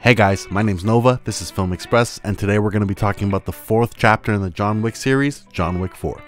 Hey guys, my name's Nova, this is Film Express, and today we're going to be talking about the fourth chapter in the John Wick series, John Wick 4.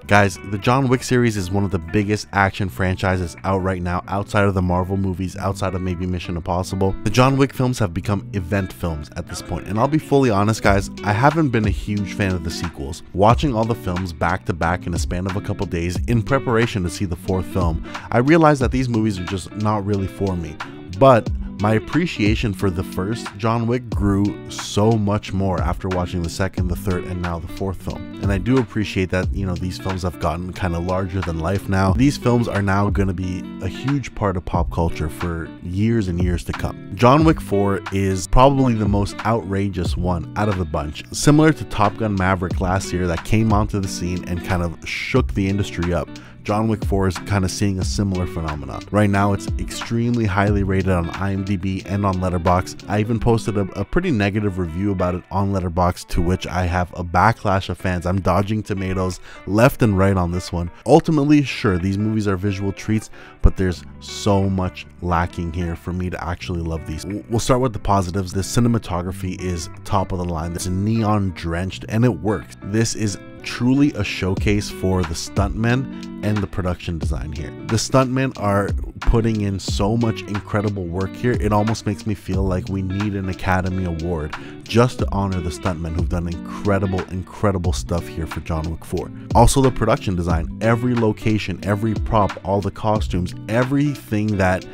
Guys, the John Wick series is one of the biggest action franchises out right now, outside of the Marvel movies, outside of maybe Mission Impossible. The John Wick films have become event films at this point, and I'll be fully honest guys, I haven't been a huge fan of the sequels. Watching all the films back to back in a span of a couple days in preparation to see the fourth film, I realized that these movies are just not really for me. But my appreciation for the first John Wick grew so much more after watching the second, the third, and now the fourth film. And I do appreciate that, these films have gotten kind of larger than life now. These films are now going to be a huge part of pop culture for years and years to come. John Wick 4 is probably the most outrageous one out of the bunch. Similar to Top Gun Maverick last year that came onto the scene and kind of shook the industry up, John Wick 4 is kind of seeing a similar phenomenon. Right now, it's extremely highly rated on IMDb and on Letterboxd. I even posted a pretty negative review about it on Letterboxd, to which I have a backlash of fans. I'm dodging tomatoes left and right on this one. Ultimately, sure, these movies are visual treats, but there's so much lacking here for me to actually love these. We'll start with the positives. The cinematography is top of the line. It's neon drenched and it works. This is truly a showcase for the stuntmen and the production design here. The stuntmen are putting in so much incredible work here. It almost makes me feel like we need an Academy Award just to honor the stuntmen who've done incredible stuff here for John Wick 4. Also the production design, every location, every prop, all the costumes, everything that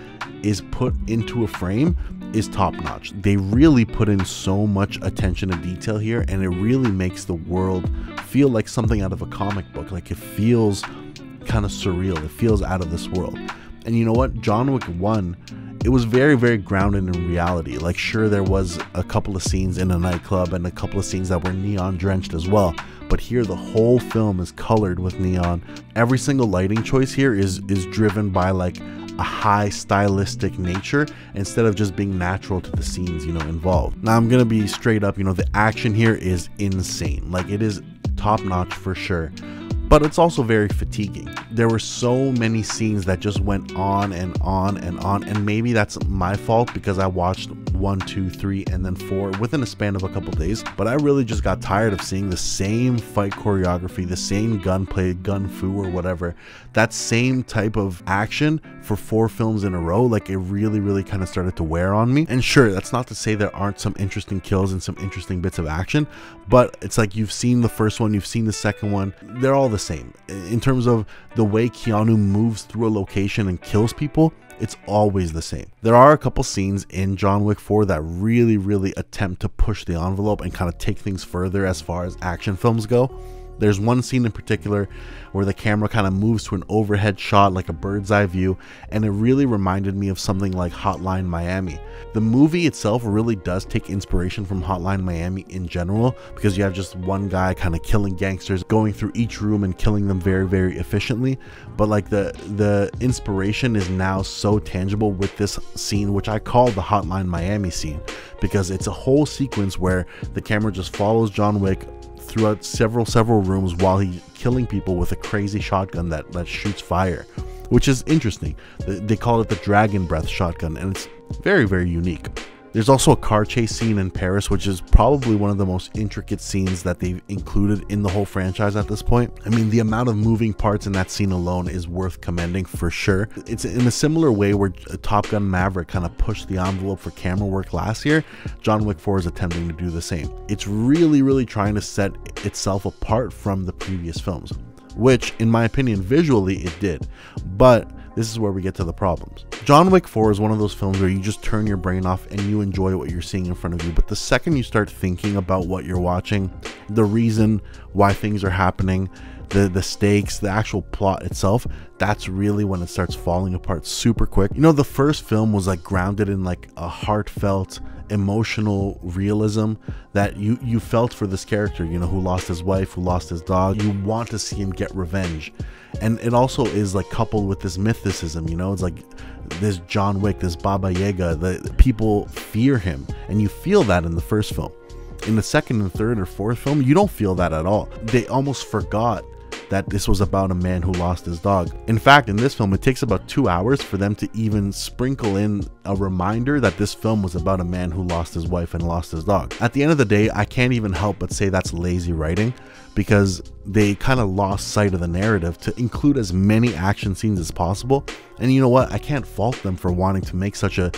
is put into a frame is top notch. They really put in so much attention to detail here, and it really makes the world feel like something out of a comic book. Like, it feels kind of surreal. It feels out of this world. And you know what? John Wick 1, it was very grounded in reality. Like, sure, there was a couple of scenes in a nightclub and a couple of scenes that were neon drenched as well, but here the whole film is colored with neon. Every single lighting choice here is driven by like a high stylistic nature instead of just being natural to the scenes involved. Now I'm gonna be straight up, the action here is insane. Like, it is top notch for sure, but it's also very fatiguing. There were so many scenes that just went on and on and on, and maybe that's my fault because I watched 1, 2, 3, and then 4 within a span of a couple days, but I really just got tired of seeing the same fight choreography, the same gunplay, gun fu or whatever, that same type of action for 4 films in a row. Like, it really kind of started to wear on me. And sure, that's not to say there aren't some interesting kills and some interesting bits of action, but it's like you've seen the first one, you've seen the second one, they're all the same. In terms of the way Keanu moves through a location and kills people, it's always the same. There are a couple scenes in John Wick 4 that really attempt to push the envelope and kind of take things further as far as action films go. There's one scene in particular where the camera kind of moves to an overhead shot, like a bird's eye view, and it really reminded me of something like Hotline Miami. The movie itself really does take inspiration from Hotline Miami in general, because you have just one guy kind of killing gangsters, going through each room and killing them very efficiently. But like the inspiration is now so tangible with this scene, which I call the Hotline Miami scene, because it's a whole sequence where the camera just follows John Wick throughout several rooms while he's killing people with a crazy shotgun that shoots fire, which is interesting. They call it the dragon breath shotgun, and it's very unique. There's also a car chase scene in Paris, which is probably one of the most intricate scenes that they've included in the whole franchise at this point. I mean, the amount of moving parts in that scene alone is worth commending for sure. It's in a similar way where Top Gun Maverick kind of pushed the envelope for camera work last year. John Wick 4 is attempting to do the same. It's really trying to set itself apart from the previous films, which in my opinion visually it did, but this is where we get to the problems. John Wick 4 is one of those films where you just turn your brain off and you enjoy what you're seeing in front of you, but the second you start thinking about what you're watching, the reason why things are happening, the stakes, the actual plot itself, that's really when it starts falling apart super quick. The first film was like grounded in like a heartfelt, emotional realism that you felt for this character, who lost his wife, who lost his dog. You want to see him get revenge. And it also is like coupled with this mythicism, it's like this John Wick, this Baba Yaga, the people fear him, and you feel that in the first film. In the second and third or fourth film, you don't feel that at all. They almost forgot that this was about a man who lost his dog. In fact, in this film, it takes about 2 hours for them to even sprinkle in a reminder that this film was about a man who lost his wife and lost his dog. At the end of the day, I can't even help but say that's lazy writing, because they kind of lost sight of the narrative to include as many action scenes as possible. And you know what? I can't fault them for wanting to make such a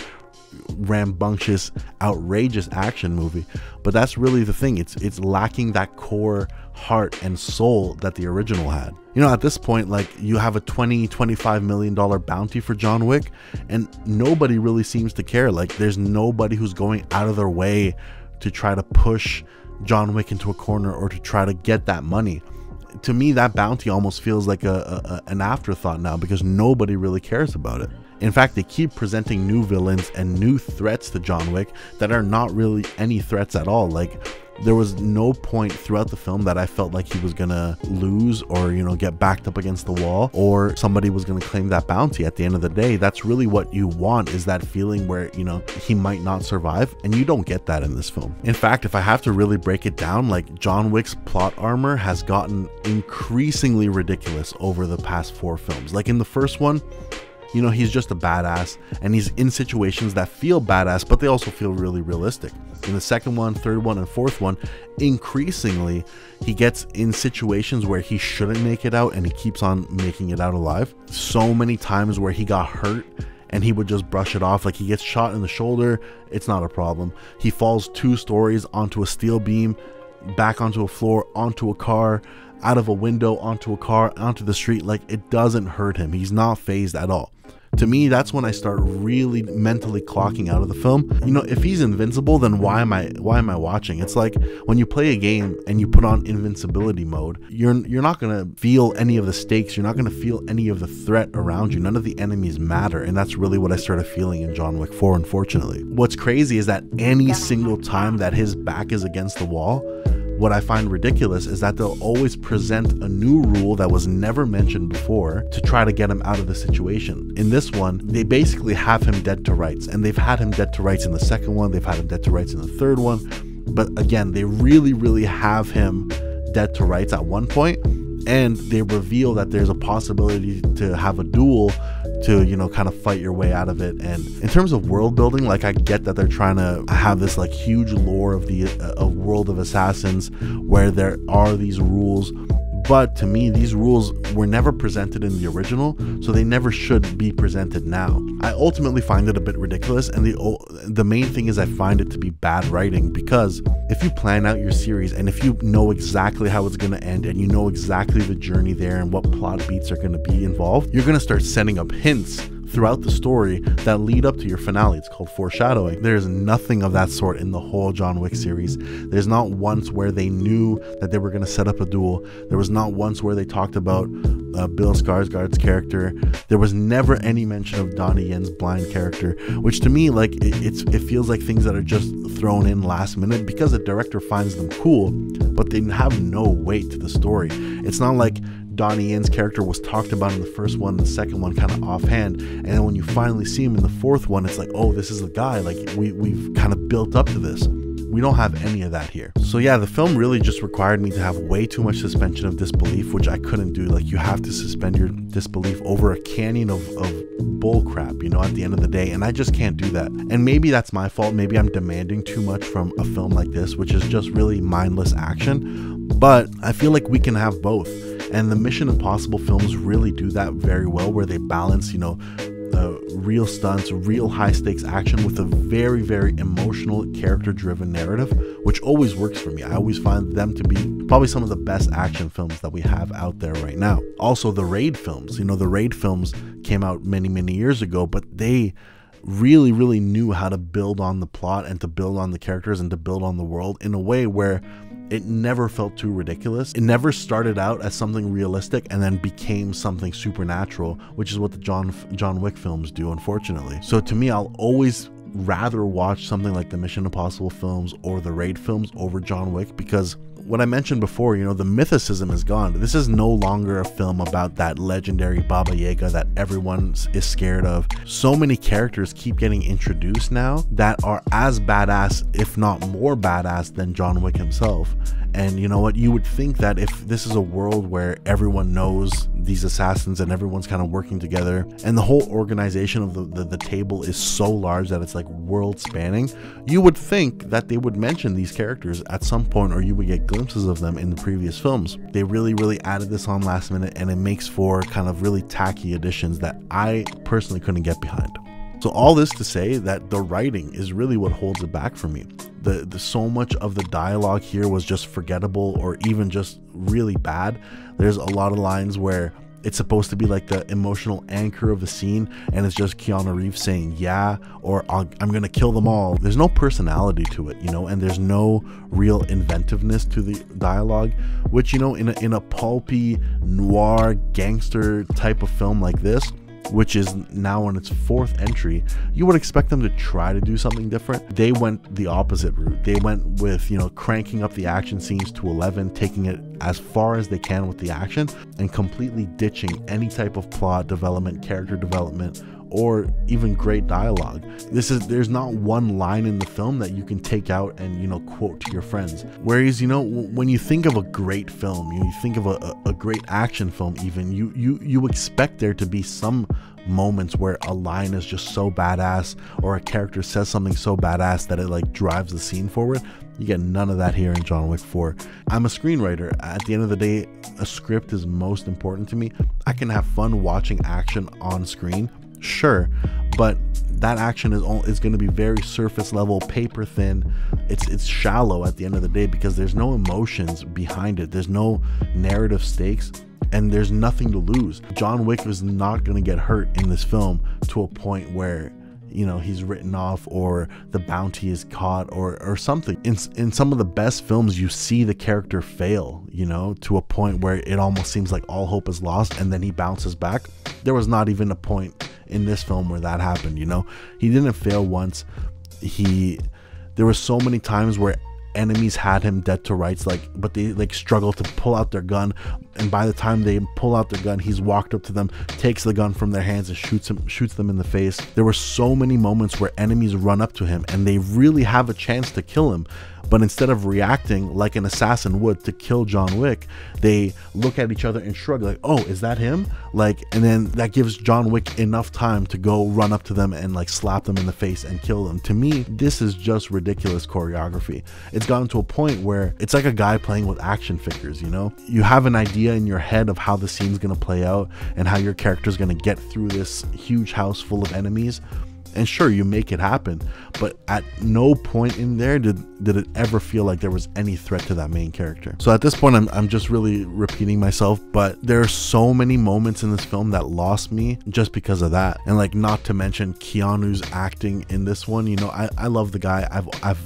rambunctious, outrageous action movie, but that's really the thing. It's lacking that core heart and soul that the original had. You know, at this point, like, you have a $20-25 million bounty for John Wick, and nobody really seems to care. Like, there's nobody who's going out of their way to try to push John Wick into a corner or to try to get that money. To me, that bounty almost feels like an afterthought now, because nobody really cares about it. In fact, they keep presenting new villains and new threats to John Wick that are not really any threats at all. Like, there was no point throughout the film that I felt like he was gonna lose or, you know, get backed up against the wall, or somebody was gonna claim that bounty. At the end of the day, that's really what you want, is that feeling where, you know, he might not survive, and you don't get that in this film. In fact, if I have to really break it down, like, John Wick's plot armor has gotten increasingly ridiculous over the past 4 films. Like, in the first one, you know, he's just a badass, and he's in situations that feel badass, but they also feel really realistic. In the second one, third one, and fourth one, increasingly, he gets in situations where he shouldn't make it out, and he keeps on making it out alive. So many times where he got hurt, and he would just brush it off. Like, he gets shot in the shoulder, it's not a problem. He falls 2 stories onto a steel beam, back onto a floor, onto a car, out of a window, onto a car, onto the street. Like, it doesn't hurt him. He's not phased at all. To me, that's when I start really mentally clocking out of the film. You know, if he's invincible, then why am I watching? It's like when you play a game and you put on invincibility mode, you're not gonna feel any of the stakes. You're not gonna feel any of the threat around you. None of the enemies matter, and that's really what I started feeling in John Wick 4, unfortunately. What's crazy is that any single time that his back is against the wall, what I find ridiculous is that they'll always present a new rule that was never mentioned before to try to get him out of the situation. In this one, they basically have him dead to rights, and they've had him dead to rights in the second one, they've had him dead to rights in the third one, but again, they really have him dead to rights at one point, and they reveal that there's a possibility to have a duel to, you know, kind of fight your way out of it. And in terms of world building, like, I get that they're trying to have this like huge lore of the world of assassins where there are these rules, but to me, these rules were never presented in the original, so they never should be presented now. I ultimately find it a bit ridiculous, and the main thing is I find it to be bad writing, because if you plan out your series and if you know exactly how it's going to end, and you know exactly the journey there and what plot beats are going to be involved, you're going to start setting up hints throughout the story that lead up to your finale. It's called foreshadowing. There's nothing of that sort in the whole John Wick series. There's not once where they knew that they were going to set up a duel. There was not once where they talked about Bill Skarsgård's character. There was never any mention of Donnie Yen's blind character, which to me, like, it feels like things that are just thrown in last minute because the director finds them cool, but they have no weight to the story. It's not like Donnie Yen's character was talked about in the first one, the second one kind of offhand, and then when you finally see him in the fourth one, it's like, oh, this is the guy. Like, we've kind of built up to this. We don't have any of that here. So yeah, the film really just required me to have way too much suspension of disbelief, which I couldn't do. Like, you have to suspend your disbelief over a canyon of bull crap, you know, at the end of the day, and I just can't do that. And maybe that's my fault. Maybe I'm demanding too much from a film like this, which is just really mindless action, but I feel like we can have both. And the Mission Impossible films really do that very well, where they balance, you know, real stunts, real high stakes action with a very emotional, character driven narrative, which always works for me. I always find them to be probably some of the best action films that we have out there right now. Also, the Raid films, you know, the Raid films came out many years ago, but they really knew how to build on the plot and to build on the characters and to build on the world in a way where it never felt too ridiculous. It never started out as something realistic and then became something supernatural, which is what the John Wick films do, unfortunately. So to me, I'll always rather watch something like the Mission Impossible films or the Raid films over John Wick, because what I mentioned before, you know, the mythicism is gone. This is no longer a film about that legendary Baba Yaga that everyone is scared of. So many characters keep getting introduced now that are as badass, if not more badass, than John Wick himself. And you know what, you would think that if this is a world where everyone knows these assassins and everyone's kind of working together, and the whole organization of the table is so large that it's like world spanning, you would think that they would mention these characters at some point, or you would get glimpses of them in the previous films. They really added this on last minute, and it makes for kind of really tacky additions that I personally couldn't get behind. So all this to say that the writing is really what holds it back for me. The so much of the dialogue here was just forgettable, or even just really bad. There's a lot of lines where it's supposed to be like the emotional anchor of the scene, and it's just Keanu Reeves saying yeah, or I'm gonna kill them all. There's no personality to it, you know, and there's no real inventiveness to the dialogue, which, you know, in a pulpy noir gangster type of film like this, which is now on its 4th entry, you would expect them to try to do something different. They went the opposite route. They went with, you know, cranking up the action scenes to 11, taking it as far as they can with the action, and completely ditching any type of plot development, character development, or even great dialogue. There's not one line in the film that you can take out and, you know, quote to your friends. Whereas, you know, when you think of a great film, you think of a great action film, even you expect there to be some moments where a line is just so badass, or a character says something so badass that it like drives the scene forward. You get none of that here in John Wick 4. I'm a screenwriter. At the end of the day, a script is most important to me. I can have fun watching action on screen, sure, but that action is going to be very surface level, paper thin. It's shallow at the end of the day, because there's no emotions behind it. There's no narrative stakes, and there's nothing to lose. John Wick is not going to get hurt in this film to a point where, you know, he's written off, or the bounty is caught, or something. In some of the best films, you see the character fail, you know, to a point where it almost seems like all hope is lost, and then he bounces back. There was not even a point in this film where that happened, you know. He didn't fail once. There were so many times where enemies had him dead to rights, but they like struggle to pull out their gun, and by the time they pull out their gun, he's walked up to them, takes the gun from their hands, and shoots them in the face. There were so many moments where enemies run up to him and they really have a chance to kill him, but instead of reacting like an assassin would to kill John Wick, they look at each other and shrug, like, oh, is that him? Like, and then that gives John Wick enough time to go run up to them and like slap them in the face and kill them. To me, this is just ridiculous choreography. It's gotten to a point where it's like a guy playing with action figures, you know? You have an idea in your head of how the scene's gonna play out and how your character's gonna get through this huge house full of enemies, and sure, you make it happen, but at no point in there did it ever feel like there was any threat to that main character. So at this point, I'm just really repeating myself, but there are so many moments in this film that lost me just because of that. And like, not to mention Keanu's acting in this one. You know, I love the guy. I've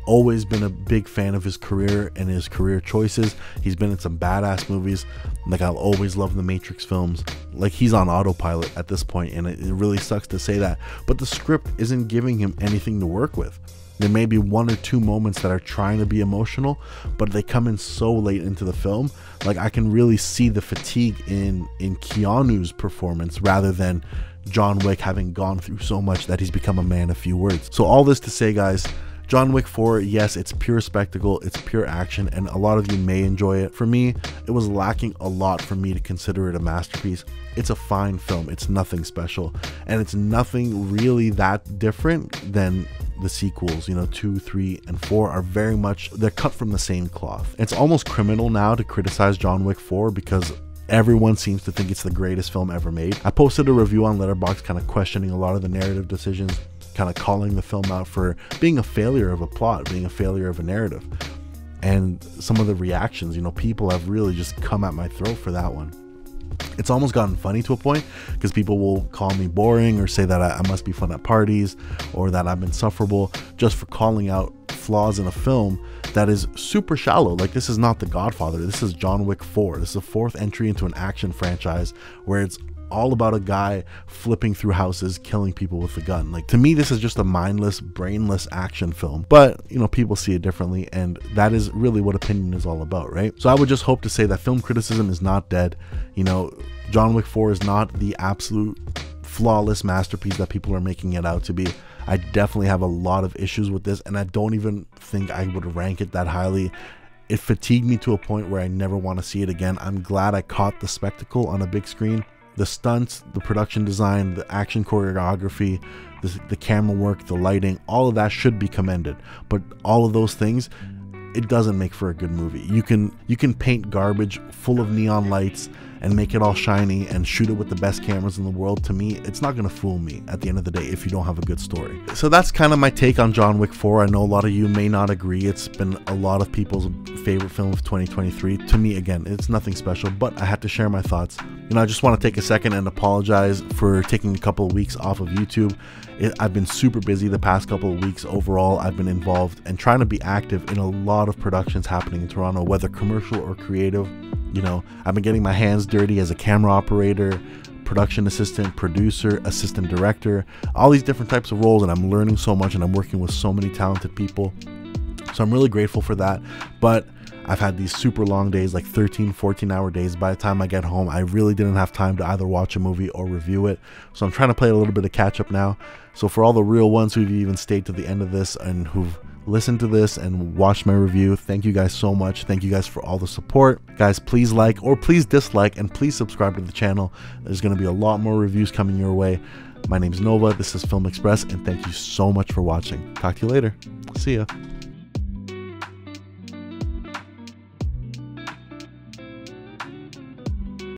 always been a big fan of his career and his career choices. He's been in some badass movies. Like, I'll always love the Matrix films. Like, he's on autopilot at this point, and it really sucks to say that, but the script isn't giving him anything to work with. There may be 1 or 2 moments that are trying to be emotional, but they come in so late into the film. Like, I can really see the fatigue in Keanu's performance, rather than John Wick having gone through so much that he's become a man of few words. So all this to say, guys, John Wick 4, yes, it's pure spectacle, it's pure action, and a lot of you may enjoy it. For me, it was lacking a lot for me to consider it a masterpiece. It's a fine film, it's nothing special, and it's nothing really that different than the sequels. You know, 2, 3, and 4 are very much, they're cut from the same cloth. It's almost criminal now to criticize John Wick 4 because everyone seems to think it's the greatest film ever made. I posted a review on Letterboxd kind of questioning a lot of the narrative decisions, kind of calling the film out for being a failure of a plot, being a failure of a narrative. And some of the reactions, you know, people have really just come at my throat for that one. It's almost gotten funny to a point, because people will call me boring or say that I must be fun at parties, or that I'm insufferable just for calling out flaws in a film that is super shallow. Like, this is not The Godfather, this is John Wick 4. This is the 4th entry into an action franchise where it's all about a guy flipping through houses, killing people with a gun. Like, to me, this is just a mindless, brainless action film, but you know, people see it differently, and that is really what opinion is all about, right? So I would just hope to say that film criticism is not dead. You know, John Wick 4 is not the absolute flawless masterpiece that people are making it out to be. I definitely have a lot of issues with this, and I don't even think I would rank it that highly it fatigued me to a point where I never want to see it again. I'm glad I caught the spectacle on a big screen. The stunts, the production design, the action choreography, the camera work, the lighting, all of that should be commended. But all of those things, it doesn't make for a good movie. You can paint garbage full of neon lights and make it all shiny and shoot it with the best cameras in the world. To me, it's not gonna fool me at the end of the day if you don't have a good story. So that's kind of my take on John Wick 4. I know a lot of you may not agree. It's been a lot of people's favorite film of 2023. To me, again, it's nothing special, but I had to share my thoughts. I just want to take a second and apologize for taking a couple of weeks off of YouTube. I've been super busy the past couple of weeks. Overall, I've been involved and trying to be active in a lot of productions happening in Toronto, whether commercial or creative. I've been getting my hands dirty as a camera operator, production assistant, producer, assistant director, all these different types of roles, and I'm learning so much, and I'm working with so many talented people. So I'm really grateful for that. But I've had these super long days, like 13, 14-hour days. By the time I get home, I really didn't have time to either watch a movie or review it. So I'm trying to play a little bit of catch up now. So for all the real ones who've even stayed to the end of this and who've listened to this and watched my review, thank you guys so much. Thank you guys for all the support. Guys, please like or please dislike and please subscribe to the channel. There's going to be a lot more reviews coming your way. My name's Nova. This is Film Express, and thank you so much for watching. Talk to you later. See ya.